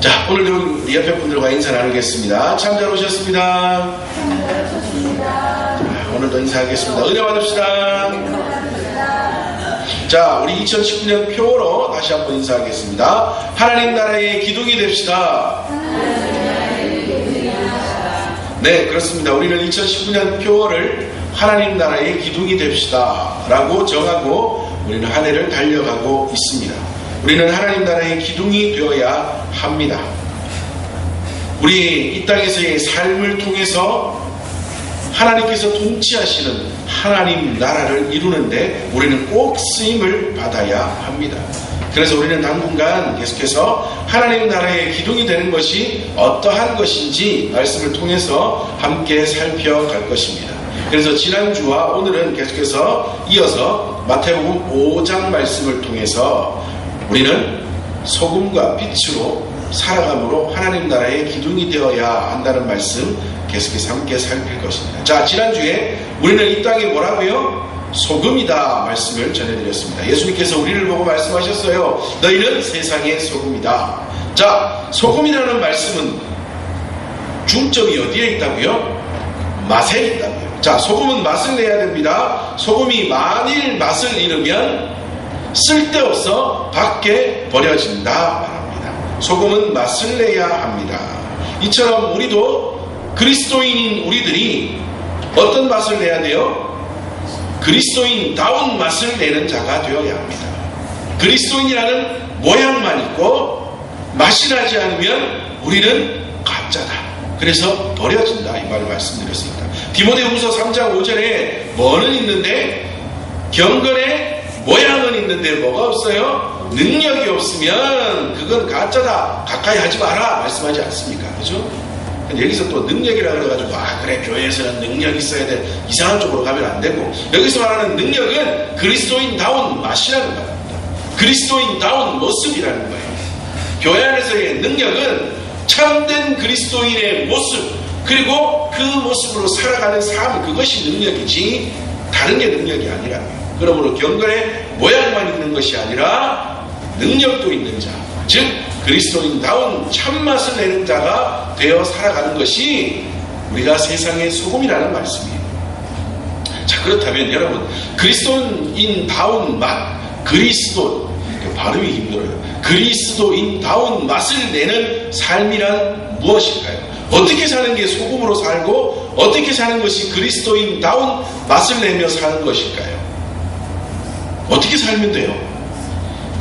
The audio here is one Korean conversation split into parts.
자, 오늘도 우리 옆에 분들과 인사 나누겠습니다. 참 잘 오셨습니다. 자, 오늘도 인사하겠습니다. 은혜 받읍시다. 자, 우리 2019년 표어로 다시 한번 인사하겠습니다. 하나님 나라의 기둥이 됩시다. 네, 그렇습니다. 우리는 2019년 표어를 하나님 나라의 기둥이 됩시다 라고 정하고 우리는 한 해를 달려가고 있습니다. 우리는 하나님 나라의 기둥이 되어야 합니다. 우리 이 땅에서의 삶을 통해서 하나님께서 통치하시는 하나님 나라를 이루는데 우리는 꼭 쓰임을 받아야 합니다. 그래서 우리는 당분간 계속해서 하나님 나라의 기둥이 되는 것이 어떠한 것인지 말씀을 통해서 함께 살펴갈 것입니다. 그래서 지난주와 오늘은 계속해서 이어서 마태복음 5장 말씀을 통해서 우리는 소금과 빛으로 살아감으로 하나님 나라의 기둥이 되어야 한다는 말씀 계속해서 함께 살필 것입니다. 자, 지난주에 우리는 이 땅에 뭐라고요? 소금이다 말씀을 전해드렸습니다. 예수님께서 우리를 보고 말씀하셨어요. 너희는 세상의 소금이다. 자, 소금이라는 말씀은 중점이 어디에 있다고요? 맛에 있다고요. 자, 소금은 맛을 내야 됩니다. 소금이 만일 맛을 잃으면 쓸데없어 밖에 버려진다 말합니다. 소금은 맛을 내야 합니다. 이처럼 우리도 그리스도인인 우리들이 어떤 맛을 내야 돼요? 그리스도인다운 맛을 내는 자가 되어야 합니다. 그리스도인이라는 모양만 있고 맛이 나지 않으면 우리는 가짜다. 그래서 버려진다 이 말을 말씀드렸습니다. 디모데후서 3장 5절에 뭐는 있는데 경건의 모양은 있는데 뭐가 없어요? 능력이 없으면 그건 가짜다. 가까이 하지 마라 말씀하지 않습니까? 그죠? 근데 여기서 또 능력이라 그래가지고 그래 교회에서는 능력이 있어야 돼. 이상한 쪽으로 가면 안 되고 여기서 말하는 능력은 그리스도인다운 맛이라는 겁니다. 그리스도인다운 모습이라는 거예요. 교회 안에서의 능력은 참된 그리스도인의 모습 그리고 그 모습으로 살아가는 삶 그것이 능력이지 다른 게 능력이 아니라고요. 그러므로 경건의 모양만 있는 것이 아니라 능력도 있는 자, 즉 그리스도인다운 참맛을 내는 자가 되어 살아가는 것이 우리가 세상의 소금이라는 말씀이에요. 자, 그렇다면 여러분 그리스도인다운 맛, 그리스도 발음이 힘들어요. 그리스도인다운 맛을 내는 삶이란 무엇일까요? 어떻게 사는 게 소금으로 살고 어떻게 사는 것이 그리스도인다운 맛을 내며 사는 것일까요? 어떻게 살면 돼요?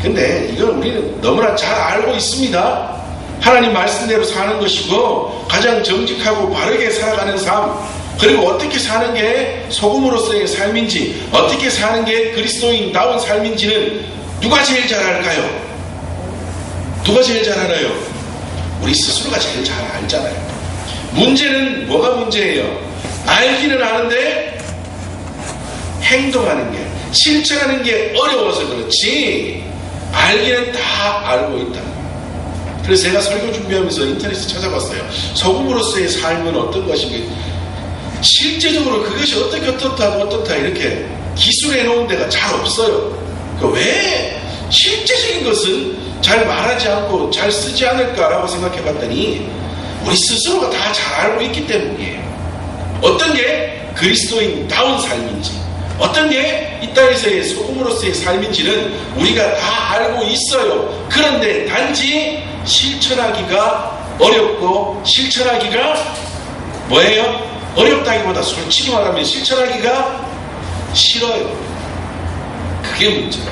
근데 이건 우리는 너무나 잘 알고 있습니다. 하나님 말씀대로 사는 것이고 가장 정직하고 바르게 살아가는 삶 그리고 어떻게 사는 게 소금으로서의 삶인지 어떻게 사는 게 그리스도인다운 삶인지는 누가 제일 잘 알까요? 누가 제일 잘 알아요? 우리 스스로가 제일 잘 알잖아요. 문제는 뭐가 문제예요? 알기는 아는데 행동하는 게 실천하는 게 어려워서 그렇지 알기는 다 알고 있다. 그래서 제가 설교 준비하면서 인터넷에 찾아봤어요. 소금으로서의 삶은 어떤 것인가 실제적으로 그것이 어떻다 이렇게 기술해 놓은 데가 잘 없어요. 왜 실제적인 것은 잘 말하지 않고 잘 쓰지 않을까라고 생각해 봤더니 우리 스스로가 다 잘 알고 있기 때문이에요. 어떤 게 그리스도인다운 삶인지 어떤 게 이 땅에서의 소금으로서의 삶인지는 우리가 다 알고 있어요. 그런데 단지 실천하기가 어렵고 실천하기가 뭐예요? 어렵다기보다 솔직히 말하면 실천하기가 싫어요. 그게 문제예요.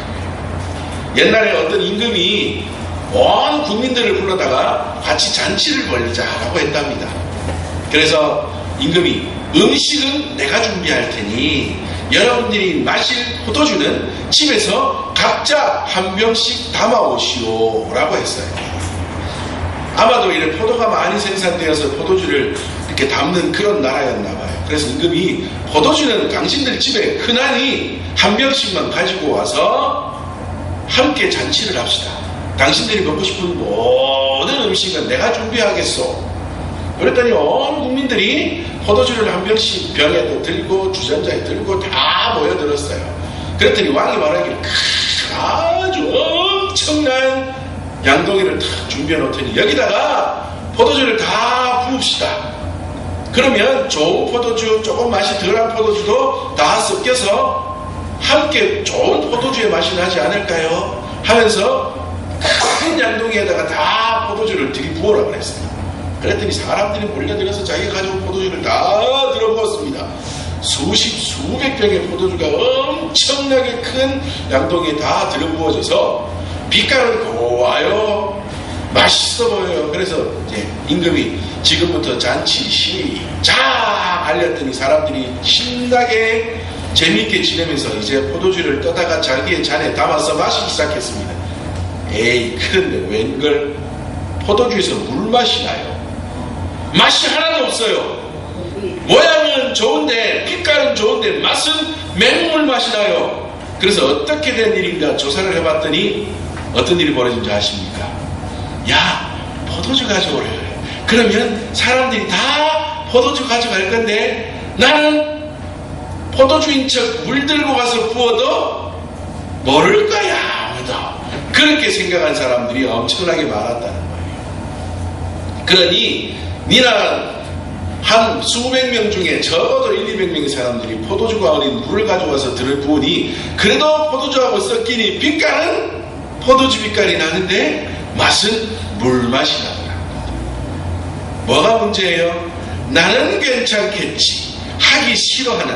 옛날에 어떤 임금이 온 국민들을 불러다가 같이 잔치를 벌리자라고 했답니다. 그래서 임금이 음식은 내가 준비할 테니 여러분들이 마실 포도주는 집에서 각자 한 병씩 담아오시오 라고 했어요. 아마도 이런 포도가 많이 생산되어서 포도주를 이렇게 담는 그런 나라였나 봐요. 그래서 임금이 포도주는 당신들 집에 흔하니 한 병씩만 가지고 와서 함께 잔치를 합시다. 당신들이 먹고 싶은 모든 음식은 내가 준비하겠소. 그랬더니 온 국민들이 포도주를 한 병씩 병에도 들고 주전자에 들고 다 모여들었어요. 그랬더니 왕이 말하기를 아주 엄청난 양동이를 탁 준비해 놓더니 여기다가 포도주를 다 부읍시다. 그러면 좋은 포도주, 조금 맛이 덜한 포도주도 다 섞여서 함께 좋은 포도주의 맛이 나지 않을까요? 하면서 큰 양동이에다가 다 포도주를 들이부으라 그랬어요. 그랬더니 사람들이 몰려들어서 자기가 가져온 포도주를 다 들어부었습니다. 수백 병의 포도주가 엄청나게 큰 양동이에 다 들어부어져서 빛깔은 고와요. 맛있어 보여요. 그래서 이제 임금이 지금부터 잔치 시작 알렸더니 사람들이 신나게 재미있게 지내면서 이제 포도주를 떠다가 자기의 잔에 담아서 마시기 시작했습니다. 에이, 그런데 웬걸 포도주에서 물맛이 나요. 맛이 하나도 없어요. 모양은 좋은데 빛깔은 좋은데 맛은 맹물 맛이 나요. 그래서 어떻게 된 일인가 조사를 해봤더니 어떤 일이 벌어진 줄 아십니까? 야, 포도주 가져오래. 그러면 사람들이 다 포도주 가져갈 건데 나는 포도주인 척 물 들고 가서 부어도 모를 거야 아무도. 그렇게 생각한 사람들이 엄청나게 많았다는 거예요. 그러니 니나 한 수백 명 중에 적어도 1,200명의 사람들이 포도주가 아닌 물을 가져와서 들어부으니 그래도 포도주하고 섞이니 빛깔은 포도주 빛깔이 나는데 맛은 물맛이 나더라. 뭐가 문제예요? 나는 괜찮겠지 하기 싫어하는,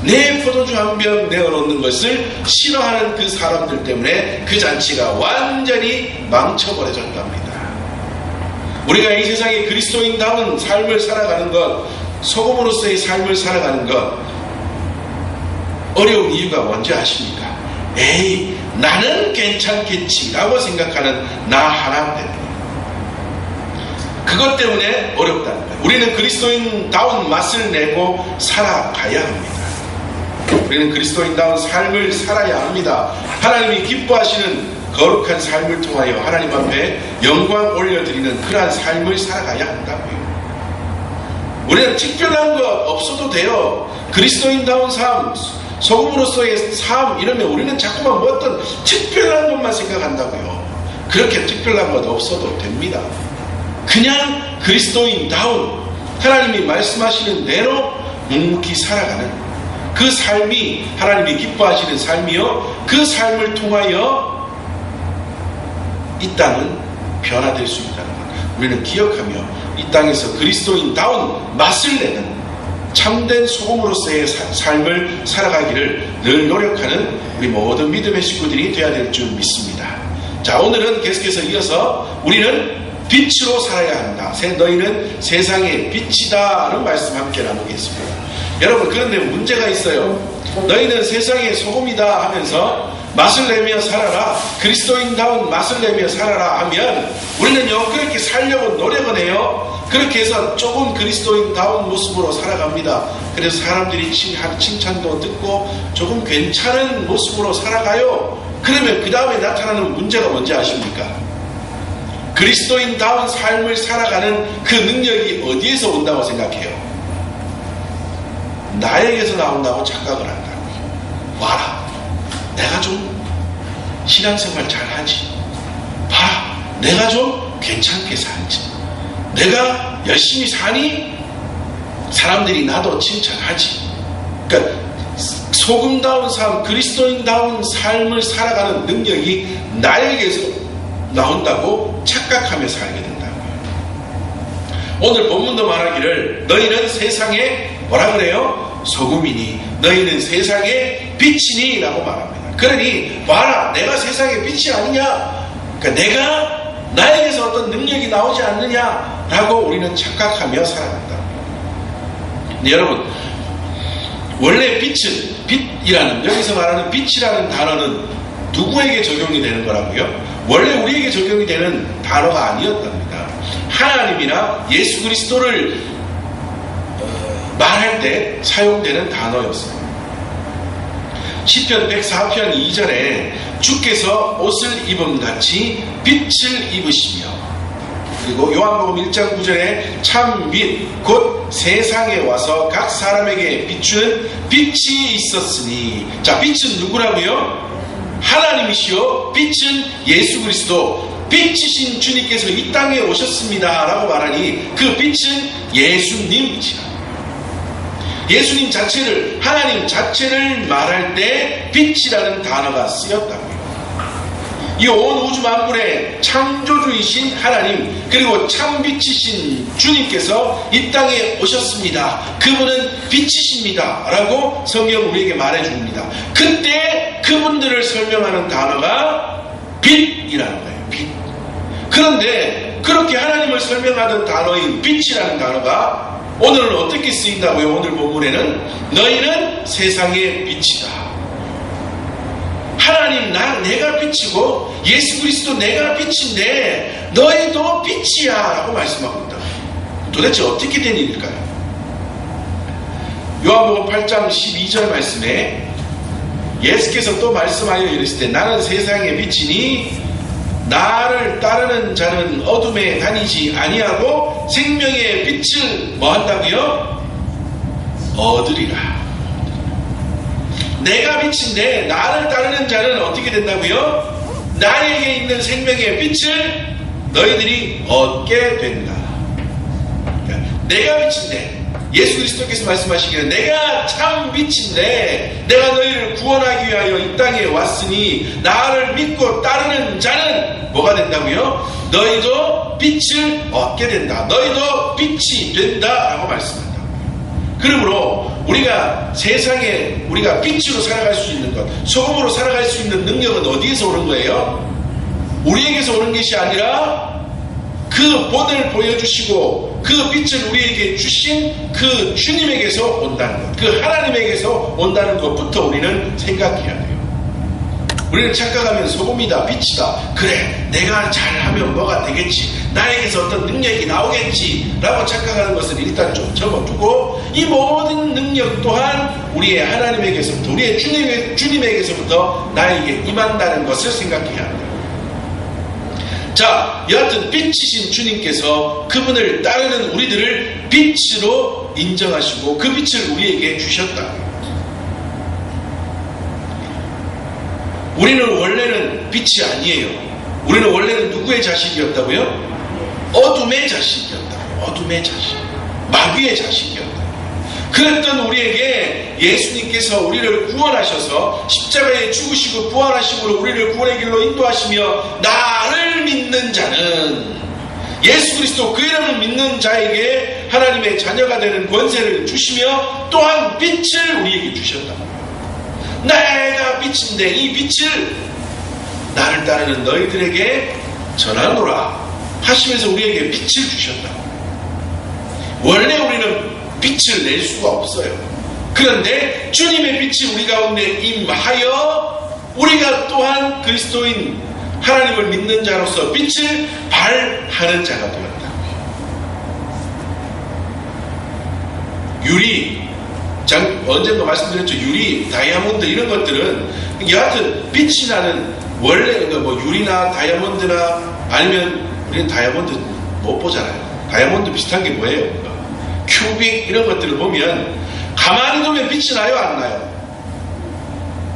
내 포도주 한 병 내어놓는 것을 싫어하는 그 사람들 때문에 그 잔치가 완전히 망쳐버려졌답니다. 우리가 이 세상에 그리스도인다운 삶을 살아가는 것, 소금으로서의 삶을 살아가는 것, 어려운 이유가 뭔지 아십니까? 에이, 나는 괜찮겠지 라고 생각하는 나 하나 때문에, 그것 때문에 어렵다는 거예요. 우리는 그리스도인다운 맛을 내고 살아가야 합니다. 우리는 그리스도인다운 삶을 살아야 합니다. 하나님이 기뻐하시는 거룩한 삶을 통하여 하나님 앞에 영광 올려드리는 그러한 삶을 살아가야 한다고요. 우리는 특별한 것 없어도 돼요. 그리스도인다운 삶, 소금으로서의 삶 이러면 우리는 자꾸만 뭐 어떤 특별한 것만 생각한다고요. 그렇게 특별한 것 없어도 됩니다. 그냥 그리스도인다운 하나님이 말씀하시는 대로 묵묵히 살아가는 그 삶이 하나님이 기뻐하시는 삶이요, 그 삶을 통하여 이 땅은 변화될 수 있다는 것, 우리는 기억하며 이 땅에서 그리스도인다운 맛을 내는 참된 소금으로서의 삶을 살아가기를 늘 노력하는 우리 모든 믿음의 식구들이 되어야 될 줄 믿습니다. 자, 오늘은 계속해서 이어서 우리는 빛으로 살아야 한다. 너희는 세상의 빛이다 라는 말씀 함께 나누겠습니다. 여러분, 그런데 문제가 있어요. 너희는 세상의 소금이다 하면서 맛을 내며 살아라, 그리스도인다운 맛을 내며 살아라 하면 우리는요 그렇게 살려고 노력은 해요. 그렇게 해서 조금 그리스도인다운 모습으로 살아갑니다. 그래서 사람들이 칭찬도 듣고 조금 괜찮은 모습으로 살아가요. 그러면 그 다음에 나타나는 문제가 뭔지 아십니까? 그리스도인다운 삶을 살아가는 그 능력이 어디에서 온다고 생각해요? 나에게서 나온다고 착각을 한다고요. 와라, 내가 좀 신앙생활 잘하지, 봐라, 내가 좀 괜찮게 살지, 내가 열심히 사니 사람들이 나도 칭찬하지. 그러니까 소금다운 삶, 그리스도인다운 삶을 살아가는 능력이 나에게서 나온다고 착각하며 살게 된다고요. 오늘 본문도 말하기를 너희는 세상에 뭐라 그래요? 소금이니 너희는 세상의 빛이니 라고 말합니다. 그러니 봐라, 내가 세상의 빛이 아니냐, 그러니까 내가 나에게서 어떤 능력이 나오지 않느냐 라고 우리는 착각하며 살아간다. 근데 여러분, 원래 빛이라는, 여기서 말하는 빛이라는 단어는 누구에게 적용이 되는 거라고요? 원래 우리에게 적용이 되는 단어가 아니었답니다. 하나님이나 예수 그리스도를 말할 때 사용되는 단어였어요. 시편 104편 2절에 주께서 옷을 입음같이 빛을 입으시며, 그리고 요한복음 1장 9절에 참빛 곧 세상에 와서 각 사람에게 비추는 빛이 있었으니, 자, 빛은 누구라고요? 하나님이시요, 빛은 예수 그리스도, 빛이신 주님께서 이 땅에 오셨습니다 라고 말하니 그 빛은 예수님이시라. 예수님 자체를, 하나님 자체를 말할 때 빛이라는 단어가 쓰였다고요. 이 온 우주 만물의 창조주이신 하나님, 그리고 참빛이신 주님께서 이 땅에 오셨습니다. 그분은 빛이십니다 라고 성경 우리에게 말해줍니다. 그때 그분들을 설명하는 단어가 빛이라는 거예요. 빛. 그런데 그렇게 하나님을 설명하던 단어인 빛이라는 단어가 오늘은 어떻게 쓰인다고요? 오늘 본문에는 너희는 세상의 빛이다. 하나님, 내가 빛이고 예수 그리스도 내가 빛인데 너희도 빛이야 라고 말씀하고 있다. 도대체 어떻게 된 일일까요? 요한복음 8장 12절 말씀에 예수께서 또 말씀하여 이르실 때 나는 세상의 빛이니 나를 따르는 자는 어둠에 다니지 아니하고 생명의 빛을 뭐 한다고요? 얻으리라. 내가 빛인데 나를 따르는 자는 어떻게 된다고요? 나에게 있는 생명의 빛을 너희들이 얻게 된다. 그러니까 내가 빛인데, 예수 그리스도께서 말씀하시기를 내가 참 빛인데 내가 너희를 구원하기 위하여 이 땅에 왔으니 나를 믿고 따르는 자는 뭐가 된다고요? 너희도 빛을 얻게 된다. 너희도 빛이 된다 라고 말씀합니다. 그러므로 우리가 세상에 우리가 빛으로 살아갈 수 있는 것, 소금으로 살아갈 수 있는 능력은 어디에서 오는 거예요? 우리에게서 오는 것이 아니라 그 본을 보여주시고 그 빛을 우리에게 주신 그 주님에게서 온다는 것, 그 하나님에게서 온다는 것부터 우리는 생각해야 돼요. 우리는 착각하면 소금이다, 빛이다, 그래 내가 잘하면 뭐가 되겠지, 나에게서 어떤 능력이 나오겠지 라고 착각하는 것은 일단 좀 접어두고 이 모든 능력 또한 우리의 하나님에게서부터, 우리의 주님에게서부터 나에게 임한다는 것을 생각해야 합니다. 자, 여하튼 빛이신 주님께서 그분을 따르는 우리들을 빛으로 인정하시고 그 빛을 우리에게 주셨다. 우리는 원래는 빛이 아니에요. 우리는 원래는 누구의 자식이었다고요? 어둠의 자식이었다고요. 어둠의 자식, 마귀의 자식이었다고요. 그랬던 우리에게 예수님께서 우리를 구원하셔서 십자가에 죽으시고 부활하심으로 우리를 구원의 길로 인도하시며 나를 믿는 자는, 예수 그리스도 그 이름을 믿는 자에게 하나님의 자녀가 되는 권세를 주시며 또한 빛을 우리에게 주셨다. 내가 빛인데 이 빛을 나를 따르는 너희들에게 전하노라 하시면서 우리에게 빛을 주셨다. 원래 우리는 빛을 낼 수가 없어요. 그런데 주님의 빛이 우리 가운데 임하여 우리가 또한 그리스도인 하나님을 믿는 자로서 빛을 발하는 자가 되었다. 유리, 언젠가 말씀드렸죠. 유리, 다이아몬드 이런 것들은 여하튼 빛이 나는, 원래 뭐 유리나 다이아몬드나, 아니면 우리는 다이아몬드 못 보잖아요. 다이아몬드 비슷한 게 뭐예요? 큐빅 이런 것들을 보면 가만히 두면 빛이 나요, 안 나요?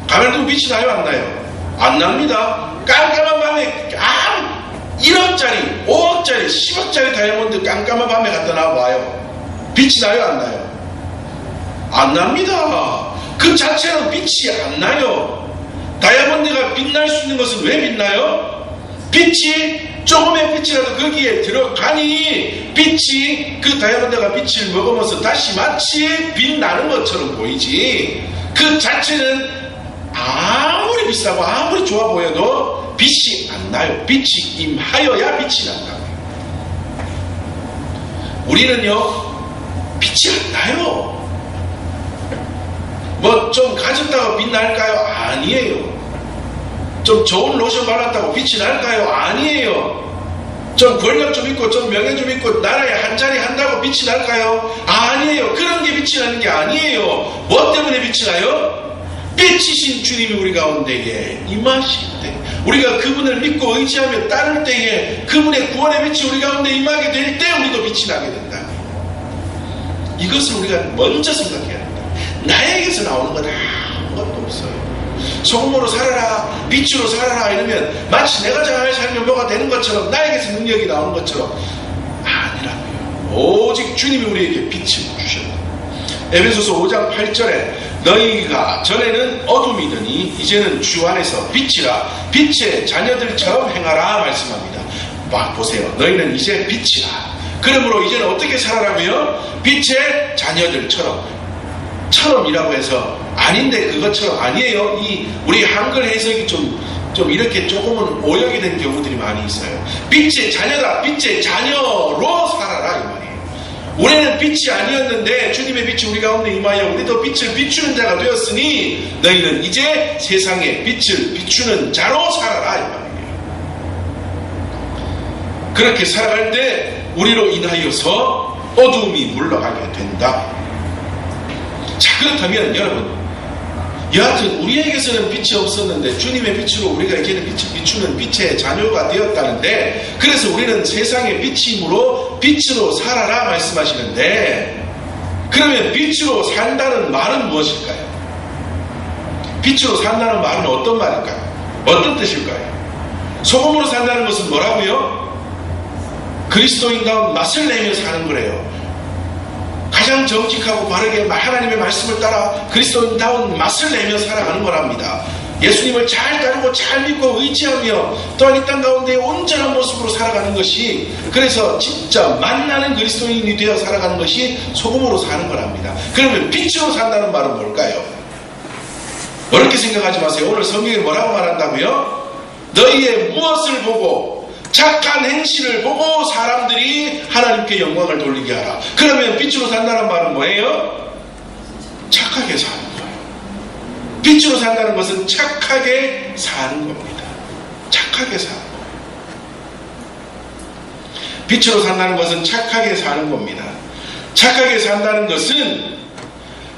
가만히 두면 빛이 나요, 안 나요? 안 납니다. 깜깜한 밤에 1억짜리, 5억짜리, 10억짜리 다이아몬드 깜깜한 밤에 갖다 놔봐요. 빛이 나요, 안 나요? 안 납니다. 그 자체는 빛이 안 나요. 다이아몬드가 빛날 수 있는 것은 왜 빛나요? 빛이, 조금의 빛이라도 거기에 들어가니 빛이, 그 다이아몬드가 빛을 머금어서 다시 마치 빛나는 것처럼 보이지, 그 자체는 아무리 비싸고 아무리 좋아 보여도 빛이 안 나요. 빛이 임하여야 빛이 난다고요. 우리는요, 빛이 안 나요. 뭐 좀 가졌다고 빛 날까요? 아니에요. 좀 좋은 로션 발랐다고 빛이 날까요? 아니에요. 좀 권력 좀 있고 좀 명예 좀 있고 나라에 한 자리 한다고 빛이 날까요? 아니에요. 그런 게 빛이 나는 게 아니에요. 뭐 때문에 빛이 나요? 빛이신 주님이 우리 가운데에 임하실 때, 우리가 그분을 믿고 의지하며 따를 때에 그분의 구원의 빛이 우리 가운데 임하게 될 때 우리도 빛이 나게 된다. 이것을 우리가 먼저 생각해야 합니다. 나에게서 나오는 건 아무것도 없어요. 소금으로 살아라, 빛으로 살아라 이러면 마치 내가 잘 살면 뭐가 되는 것처럼, 나에게서 능력이 나오는 것처럼 아니라고요. 오직 주님이 우리에게 빛을 주셨다. 에베소서 5장 8절에 너희가 전에는 어둠이더니 이제는 주 안에서 빛이라, 빛의 자녀들처럼 행하라 말씀합니다. 보세요. 너희는 이제 빛이라. 그러므로 이제는 어떻게 살아라고요? 빛의 자녀들처럼. 처럼이라고 해서 아닌데 그것처럼 아니에요. 우리 한글 해석이 좀 이렇게 조금은 오역이 된 경우들이 많이 있어요. 빛의 자녀다, 빛의 자녀로 살아라 이 말이에요. 우리는 빛이 아니었는데 주님의 빛이 우리 가운데 임하여 우리도 빛을 비추는 자가 되었으니 너희는 이제 세상에 빛을 비추는 자로 살아라 이 말이에요. 그렇게 살아갈 때 우리로 인하여서 어두움이 물러가게 된다. 자, 그렇다면 여러분, 여하튼 우리에게서는 빛이 없었는데 주님의 빛으로 우리가 이제는 빛을 비추는 빛의 자녀가 되었다는데, 그래서 우리는 세상의 빛이므로 빛으로 살아라 말씀하시는데, 그러면 빛으로 산다는 말은 무엇일까요? 빛으로 산다는 말은 어떤 말일까요? 어떤 뜻일까요? 소금으로 산다는 것은 뭐라고요? 그리스도인다운 맛을 내며 사는 거래요. 가장 정직하고 바르게 하나님의 말씀을 따라 그리스도인다운 맛을 내며 살아가는 거랍니다. 예수님을 잘 따르고 잘 믿고 의지하며 또한 이 땅 가운데 온전한 모습으로 살아가는 것이, 그래서 진짜 만나는 그리스도인이 되어 살아가는 것이 소금으로 사는 거랍니다. 그러면 빛으로 산다는 말은 뭘까요? 어렵게 생각하지 마세요. 오늘 성경에 뭐라고 말한다고요? 너희의 무엇을 보고 착한 행실을 보고 사람들이 하나님께 영광을 돌리게 하라. 그러면 빛으로 산다는 말은 뭐예요? 착하게 사는 거예요. 빛으로 산다는 것은 착하게 사는 겁니다. 착하게 사는 거예요. 빛으로 산다는 것은 착하게 사는 겁니다. 착하게 산다는 것은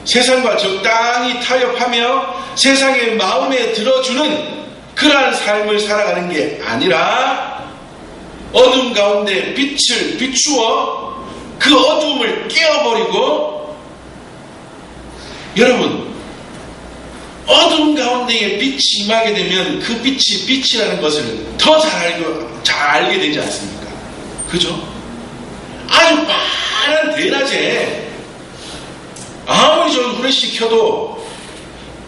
세상과 적당히 타협하며 세상의 마음에 들어주는 그러한 삶을 살아가는 게 아니라 어둠 가운데 빛을 비추어 그 어둠을 깨어버리고, 여러분, 어둠 가운데에 빛이 임하게 되면 그 빛이 빛이라는 것을 더 잘 알게 되지 않습니까? 그죠? 아주 빠른 대낮에 아무리 좀 후레쉬 켜도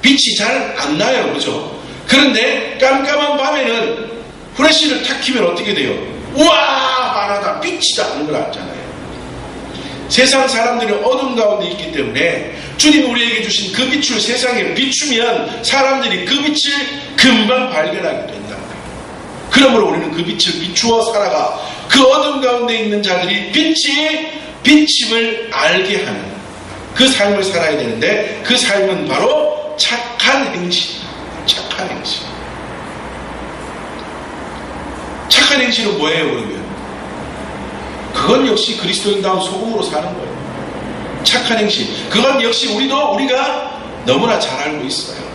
빛이 잘 안 나요. 그죠? 그런데 깜깜한 밤에는 후레쉬를 탁 켜면 어떻게 돼요? 우와, 환하다, 빛이다 하는 걸 알잖아요. 세상 사람들은 어둠 가운데 있기 때문에 주님이 우리에게 주신 그 빛을 세상에 비추면 사람들이 그 빛을 금방 발견하게 된다고 해요. 그러므로 우리는 그 빛을 비추어 살아가 그 어둠 가운데 있는 자들이 빛이 빛임을 알게 하는 그 삶을 살아야 되는데, 그 삶은 바로 착한 행실입니다. 착한 행실. 착한 행실은 뭐예요, 그러면? 그건 역시 그리스도인다운 소금으로 사는 거예요. 착한 행실. 그건 역시 우리가 너무나 잘 알고 있어요.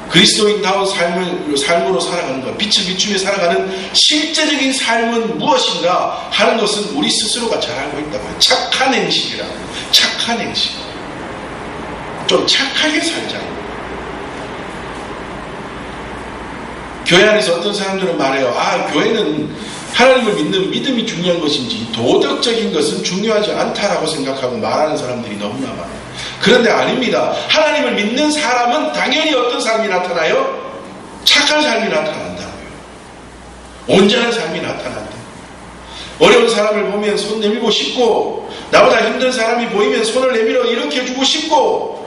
그리스도인다운 삶으로 살아가는 것, 빛을 비추며 살아가는 실제적인 삶은 무엇인가 하는 것은 우리 스스로가 잘 알고 있다고 해요. 착한 행실이라고. 착한 행실. 좀 착하게 살자. 교회 안에서 어떤 사람들은 말해요. 교회는 하나님을 믿는 믿음이 중요한 것인지 도덕적인 것은 중요하지 않다라고 생각하고 말하는 사람들이 너무나 많아요. 그런데 아닙니다. 하나님을 믿는 사람은 당연히 어떤 삶이 나타나요? 착한 삶이 나타난다고요. 온전한 삶이 나타난다. 어려운 사람을 보면 손 내밀고 싶고, 나보다 힘든 사람이 보이면 손을 내밀어 일으켜주고 싶고,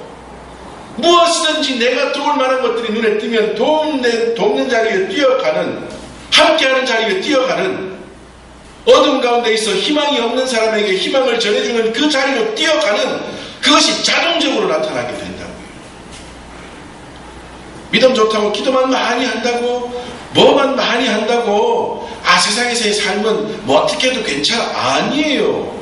무엇이든지 내가 도울 만한 것들이 눈에 띄면 돕는 자리에 뛰어가는, 함께하는 자리에 뛰어가는, 어둠 가운데 있어 희망이 없는 사람에게 희망을 전해주는 그 자리로 뛰어가는, 그것이 자동적으로 나타나게 된다고요. 믿음 좋다고 기도만 많이 한다고, 뭐만 많이 한다고 세상에서의 삶은 뭐 어떻게 해도 괜찮아. 아니에요.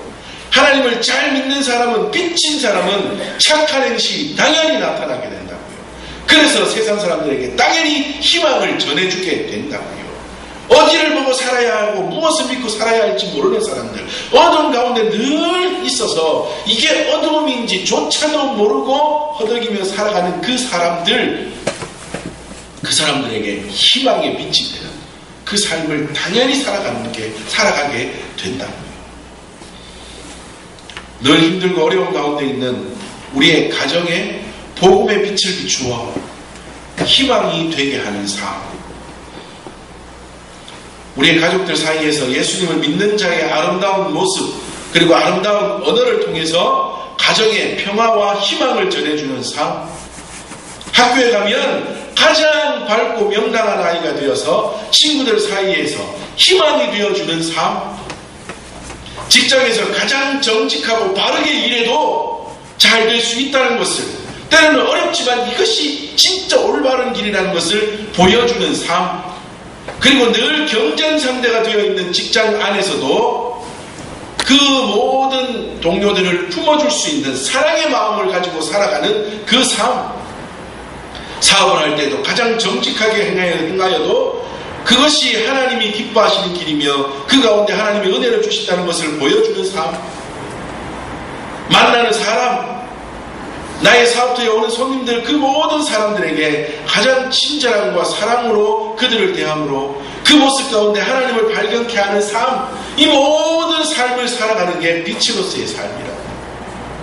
하나님을 잘 믿는 사람은, 빛인 사람은 착한 행실이 당연히 나타나게 된다고요. 그래서 세상 사람들에게 당연히 희망을 전해주게 된다고요. 어디를 보고 살아야 하고 무엇을 믿고 살아야 할지 모르는 사람들, 어두운 가운데 늘 있어서 이게 어두움인지 조차도 모르고 허덕이며 살아가는 그 사람들에게 희망의 빛이 되는 그 삶을 당연히 살아가게 된다는 거예요. 늘 힘들고 어려운 가운데 있는 우리의 가정에 복음의 빛을 비추어 희망이 되게 하는 삶, 우리의 가족들 사이에서 예수님을 믿는 자의 아름다운 모습, 그리고 아름다운 언어를 통해서 가정의 평화와 희망을 전해주는 삶, 학교에 가면 가장 밝고 명랑한 아이가 되어서 친구들 사이에서 희망이 되어주는 삶, 직장에서 가장 정직하고 바르게 일해도 잘 될 수 있다는 것을, 때로는 어렵지만 이것이 진짜 올바른 길이라는 것을 보여주는 삶, 그리고 늘 경쟁 상대가 되어 있는 직장 안에서도 그 모든 동료들을 품어줄 수 있는 사랑의 마음을 가지고 살아가는 그 삶, 사업을 할 때도 가장 정직하게 행하여도 그것이 하나님이 기뻐하시는 길이며 그 가운데 하나님의 은혜를 주신다는 것을 보여주는 삶, 만나는 사람, 나의 사업터에 오는 손님들, 그 모든 사람들에게 가장 친절함과 사랑으로 그들을 대함으로 그 모습 가운데 하나님을 발견케 하는 삶, 이 모든 삶을 살아가는 게 빛으로서의 삶이라.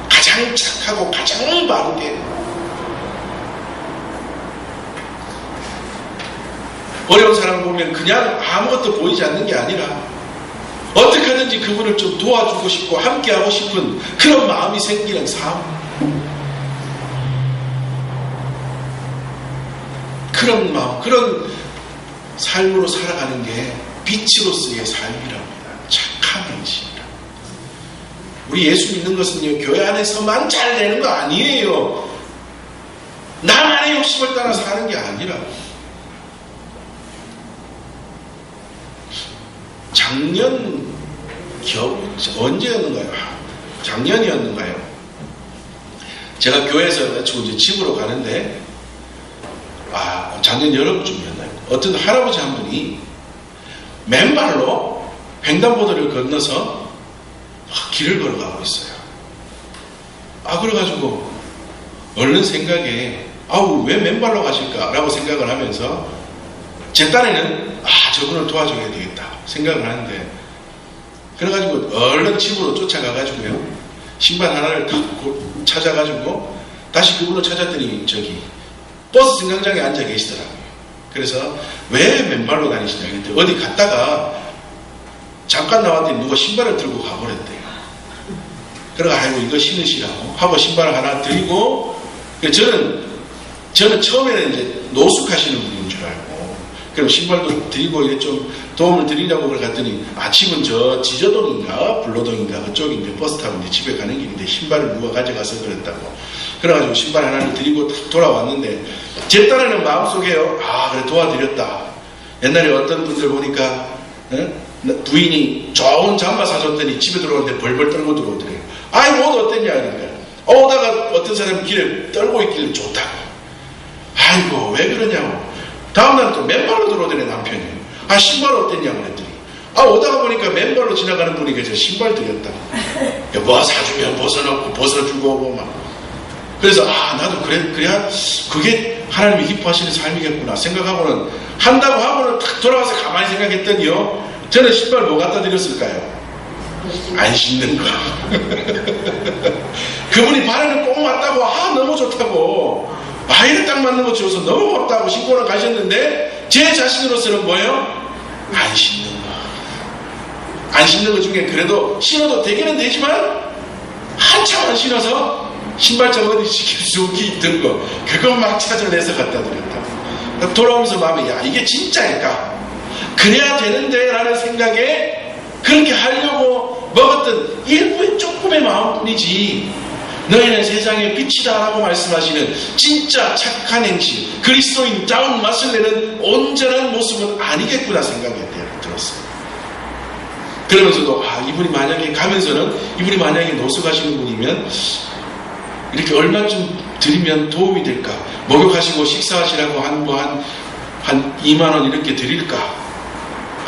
가장 착하고 가장 바르게, 어려운 사람 보면 그냥 아무것도 보이지 않는 게 아니라 어떻게 하든지 그분을 좀 도와주고 싶고 함께하고 싶은 그런 마음이 생기는 삶, 그런 마음, 그런 삶으로 살아가는 게 빛으로서의 삶이랍니다. 착한 행실이라. 우리 예수 믿는 것은요, 교회 안에서만 잘 되는 거 아니에요. 나만의 욕심을 따라 사는 게 아니라, 언제였는가요? 작년이었는가요? 제가 교회에서 이제 집으로 가는데, 작년 여름쯤이었나요? 어떤 할아버지 한 분이 맨발로 횡단보도를 건너서 길을 걸어가고 있어요. 그래가지고 얼른 생각에 왜 맨발로 가실까라고 생각을 하면서 제 딴에는 저분을 도와줘야 되겠다 생각을 하는데, 그래가지고 얼른 집으로 쫓아가가지고요, 신발 하나를 딱 찾아가지고 다시 그분을 찾았더니 버스 승강장에 앉아 계시더라고요. 그래서 왜 맨발로 다니시냐 그랬더니 어디 갔다가 잠깐 나왔더니 누가 신발을 들고 가버렸대요. 그래서 이거 신으시라고 하고 신발을 하나 드리고, 저는 처음에는 이제 노숙하시는 분인 줄 알고, 그럼 신발도 드리고 이게 좀 도움을 드리려고 갔더니 집은 저 지저동인가 불로동인가 그쪽인데 버스 타고 이제 집에 가는 길인데 신발을 누가 가져가서 그랬다고. 그래가지고 신발 하나를 드리고 탁 돌아왔는데, 제 딴에는 마음속에요, 그래 도와드렸다. 옛날에 어떤 분들 보니까 부인이 좋은 잠바 사줬더니 집에 들어오는데 벌벌 떨고 들어오더래요. 옷 어땠냐 그러니까 오다가 어떤 사람이 길에 떨고 있길래 좋다고. 왜 그러냐고. 다음날 또 맨발로 들어오더래 남편이. 신발 어땠냐고 그랬더니 오다가 보니까 맨발로 지나가는 분이 계셔 신발 드렸다고. 뭐 사주면 벗어놓고 벗어주고 오고 막. 그래서 나도 그래야 그게 하나님이 기뻐하시는 삶이겠구나 생각하고는, 한다고 하고는 탁 돌아와서 가만히 생각했더니요, 저는 신발 뭐 갖다 드렸을까요? 안 신는 거. 그분이 발에는 꼭 맞다고, 너무 좋다고, 이래 딱 맞는 거 줘서 너무 고맙다고 신고는 가셨는데, 제 자신으로서는 뭐예요? 안 신는 거. 안 신는 것 중에 그래도 신어도 되기는 되지만 한참 안 신어서 신발장 어디 쑥이 있던 거, 그거 막 찾아내서 갖다 드렸다. 돌아오면서 마음에, 이게 진짜일까? 그래야 되는데 라는 생각에 그렇게 하려고 먹었던 일부의 조금의 마음뿐이지, 너희는 세상의 빛이다 라고 말씀하시는 진짜 착한 행실, 그리스도인다운 맛을 내는 온전한 모습은 아니겠구나 생각이 들었어요. 그러면서도 이분이 만약에 가면서는, 이분이 만약에 노숙하시는 분이면 이렇게 얼마쯤 드리면 도움이 될까? 목욕하시고 식사하시라고 한 2만원 이렇게 드릴까?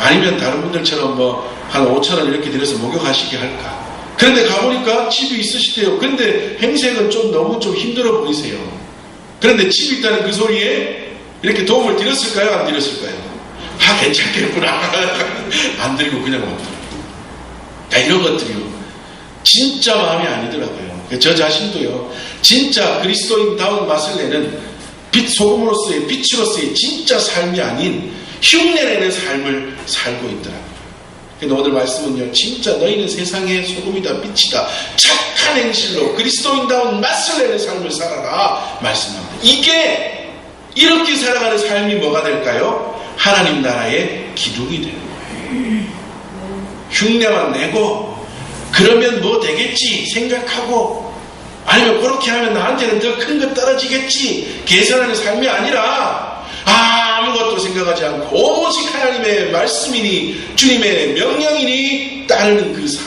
아니면 다른 분들처럼 뭐 한 5,000원 이렇게 들여서 목욕하시게 할까? 그런데 가보니까 집이 있으시대요. 그런데 행색은 좀 너무 좀 힘들어 보이세요. 그런데 집이 있다는 그 소리에 이렇게 도움을 드렸을까요? 안 드렸을까요? 아, 괜찮겠구나. 안 드리고 그냥 못 드리고. 이런 것들이요. 진짜 마음이 아니더라고요. 저 자신도요. 진짜 그리스도인다운 맛을 내는 소금으로서의 빛으로서의 진짜 삶이 아닌 흉내내는 삶을 살고 있더라고요. 근데 오늘 말씀은요. 진짜 너희는 세상의 소금이다 빛이다. 착한 행실로 그리스도인다운 맛을 내는 삶을 살아라 말씀합니다. 이게 이렇게 살아가는 삶이 뭐가 될까요? 하나님 나라의 기둥이 되는 거예요. 흉내만 내고 그러면 뭐 되겠지 생각하고 아니면 그렇게 하면 나한테는 더 큰 것 떨어지겠지 계산하는 삶이 아니라 아무것도 생각하지 않고 오직 하나님의 말씀이니 주님의 명령이니 따르는 그 삶.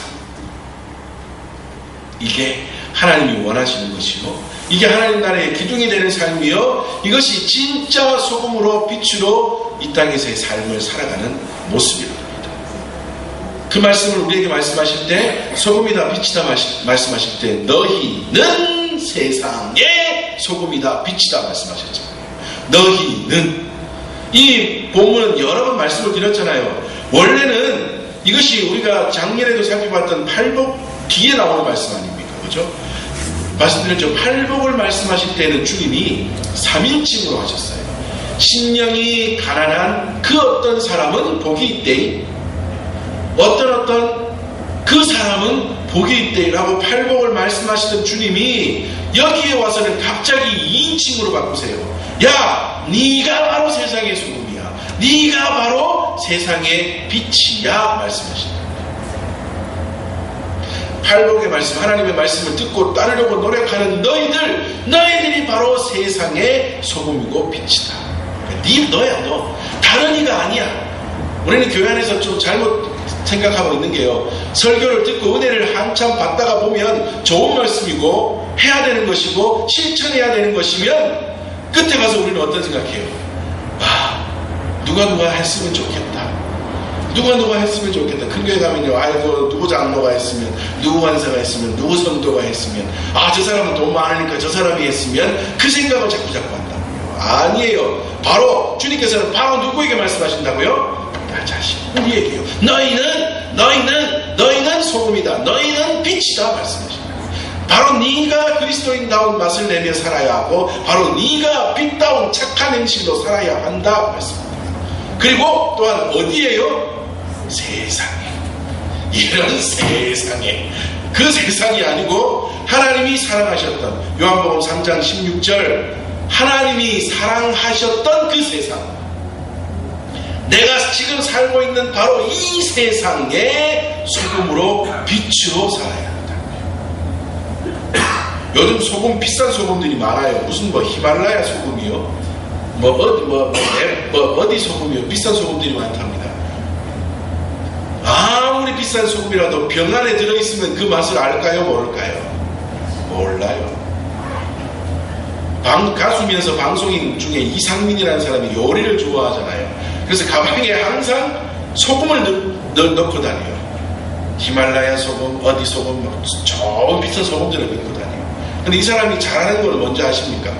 이게 하나님이 원하시는 것이고 이게 하나님 나라의 기둥이 되는 삶이요. 이것이 진짜 소금으로 빛으로 이 땅에서의 삶을 살아가는 모습이랍니다. 그 말씀을 우리에게 말씀하실 때 소금이다 빛이다 말씀하실 때 너희는 세상의 소금이다 빛이다 말씀하셨잖아요. 너희는 이 본문은 여러 번 말씀을 드렸잖아요. 원래는 이것이 우리가 작년에도 살펴봤던 팔복 뒤에 나오는 말씀 아닙니까? 그죠? 말씀드렸죠. 팔복을 말씀하실 때는 주님이 3인칭으로 하셨어요. 신령이 가난한 그 어떤 사람은 복이 있대. 어떤 그 사람은 복이 있대라고 팔복을 말씀하시던 주님이 여기에 와서는 갑자기 2인칭으로 바꾸세요. 야, 네가 바로 세상의 소금이야. 네가 바로 세상의 빛이야 말씀하신다. 팔복의 말씀, 하나님의 말씀을 듣고 따르려고 노력하는 너희들이 바로 세상의 소금이고 빛이다. 너야 너. 다른 이가 아니야. 우리는 교회 안에서 좀 잘못 생각하고 있는 게요. 설교를 듣고 은혜를 한참 받다가 보면 좋은 말씀이고 해야 되는 것이고 실천해야 되는 것이면 끝에 가서 우리는 어떤 생각해요? 누가 했으면 좋겠다. 누가 했으면 좋겠다. 큰 교회 가면요. 아이고 누구 장로가 했으면 누구 관사가 했으면 누구 성도가 했으면 저 사람은 돈 많으니까 저 사람이 했으면 그 생각을 자꾸 한다고요. 아니에요. 바로 주님께서는 바로 누구에게 말씀하신다고요? 나 자신 우리에게요. 너희는 소금이다. 너희는 빛이다 말씀하십니다. 바로 네가 그리스도인다운 맛을 내며 살아야 하고 바로 네가 빛다운 착한 행실로 살아야 한다 말씀합니다. 그리고 또한 어디에요? 세상에. 이런 세상에. 그 세상이 아니고 하나님이 사랑하셨던 요한복음 3장 16절 하나님이 사랑하셨던 그 세상. 내가 지금 살고 있는 바로 이 세상의 소금으로 빛으로 살아야 한다. 요즘 소금 비싼 소금들이 많아요. 무슨 히말라야 소금이요? 어디 소금이요? 비싼 소금들이 많답니다. 아무리 비싼 소금이라도 병 안에 들어있으면 그 맛을 알까요? 모를까요? 몰라요. 가수면서 방송인 중에 이상민이라는 사람이 요리를 좋아하잖아요. 그래서 가방에 항상 소금을 넣고 다녀요. 히말라야 소금, 어디 소금, 좋은 비싼 소금들을 넣고 다녀요. 근데 이 사람이 잘하는 걸 뭔지 아십니까?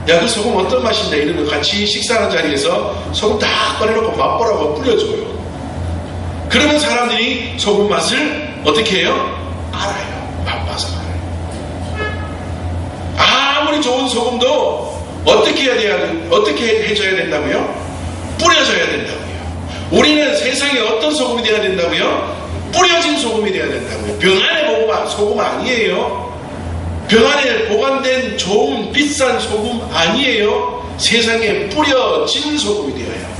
야, 그 소금 어떤 맛인데? 이러면 같이 식사하는 자리에서 소금 다 꺼내놓고 맛보라고 뿌려줘요. 그러면 사람들이 소금 맛을 어떻게 해요? 알아요. 맛봐서 알아요. 아무리 좋은 소금도 어떻게 해줘야 된다고요? 뿌려져야 된다고요. 우리는 세상에 어떤 소금이 돼야 된다고요? 뿌려진 소금이 돼야 된다고요. 병 안에 소금 아니에요. 병 안에 보관된 좋은 비싼 소금 아니에요. 세상에 뿌려진 소금이 되어야 합니다.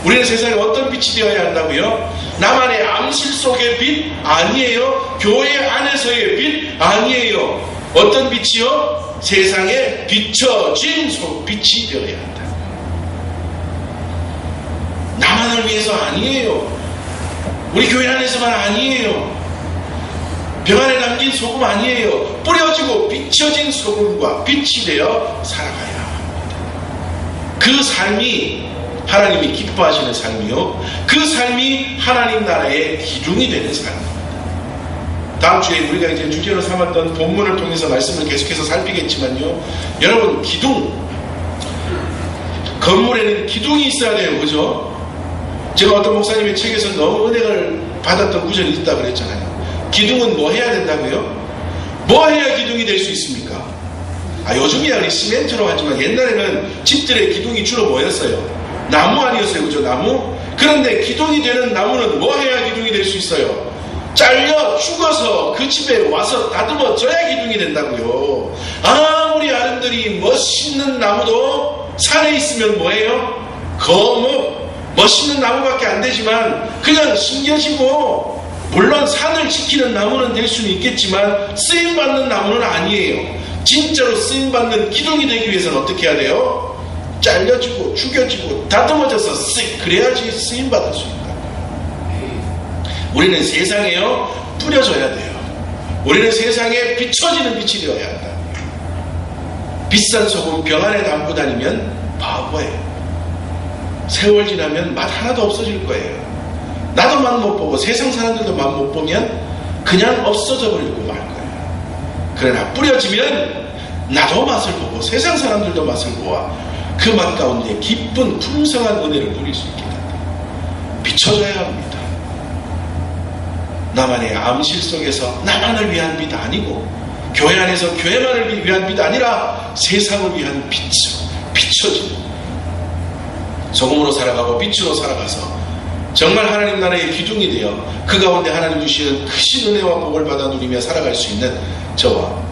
우리는 세상에 어떤 빛이 되어야 한다고요? 나만의 암실 속의 빛 아니에요. 교회 안에서의 빛 아니에요. 어떤 빛이요? 세상에 비춰진 빛이 되어야 한다. 나만을 위해서 아니에요. 우리 교회 안에서만 아니에요. 병 안에 담긴 소금 아니에요. 뿌려지고 비춰진 소금과 빛이 되어 살아가야 합니다. 그 삶이 하나님이 기뻐하시는 삶이요, 그 삶이 하나님 나라의 기둥이 되는 삶입니다. 다음 주에 우리가 이제 주제로 삼았던 본문을 통해서 말씀을 계속해서 살피겠지만요, 여러분, 기둥, 건물에는 기둥이 있어야 돼요. 그죠? 제가 어떤 목사님의 책에서 너무 은혜를 받았던 구절이 있다 그랬잖아요. 기둥은 뭐 해야 된다고요? 뭐 해야 기둥이 될 수 있습니까? 요즘이야 우리 시멘트로 하지만 옛날에는 집들의 기둥이 주로 뭐였어요? 나무 아니었어요. 그죠? 나무? 그런데 기둥이 되는 나무는 뭐 해야 기둥이 될 수 있어요? 잘려 죽어서 그 집에 와서 다듬어져야 기둥이 된다고요. 아무리 아름드리 멋있는 나무도 산에 있으면 뭐예요? 거목, 멋있는 나무밖에 안 되지만 그냥 심겨지고, 물론 산을 지키는 나무는 될 수는 있겠지만 쓰임받는 나무는 아니에요. 진짜로 쓰임받는 기둥이 되기 위해서는 어떻게 해야 돼요? 잘려지고 죽여지고 다듬어져서 쓱, 그래야지 쓰임받을 수 있다. 우리는 세상에요 뿌려져야 돼요. 우리는 세상에 비춰지는 빛이 되어야 한다. 비싼 소금 병 안에 담고 다니면 바보예요. 세월 지나면 맛 하나도 없어질 거예요. 나도 맛 못 보고 세상 사람들도 맛 못 보면 그냥 없어져 버리고 말 거예요. 그러나 뿌려지면 나도 맛을 보고 세상 사람들도 맛을 보아 그 맛 가운데 기쁜 풍성한 은혜를 누릴 수 있게 된다. 비춰져야 합니다. 나만의 암실 속에서 나만을 위한 빛 아니고, 교회 안에서 교회만을 위한 빛 아니라 세상을 위한 빛으로 비춰지는, 소금으로 살아가고 빛으로 살아가서 정말 하나님 나라의 기둥이 되어 그 가운데 하나님 주시는 크신 은혜와 복을 받아 누리며 살아갈 수 있는 저와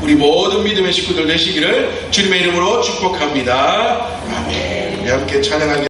우리 모든 믿음의 식구들 되시기를 주님의 이름으로 축복합니다. 아멘. 우리 함께 찬양하겠습니다.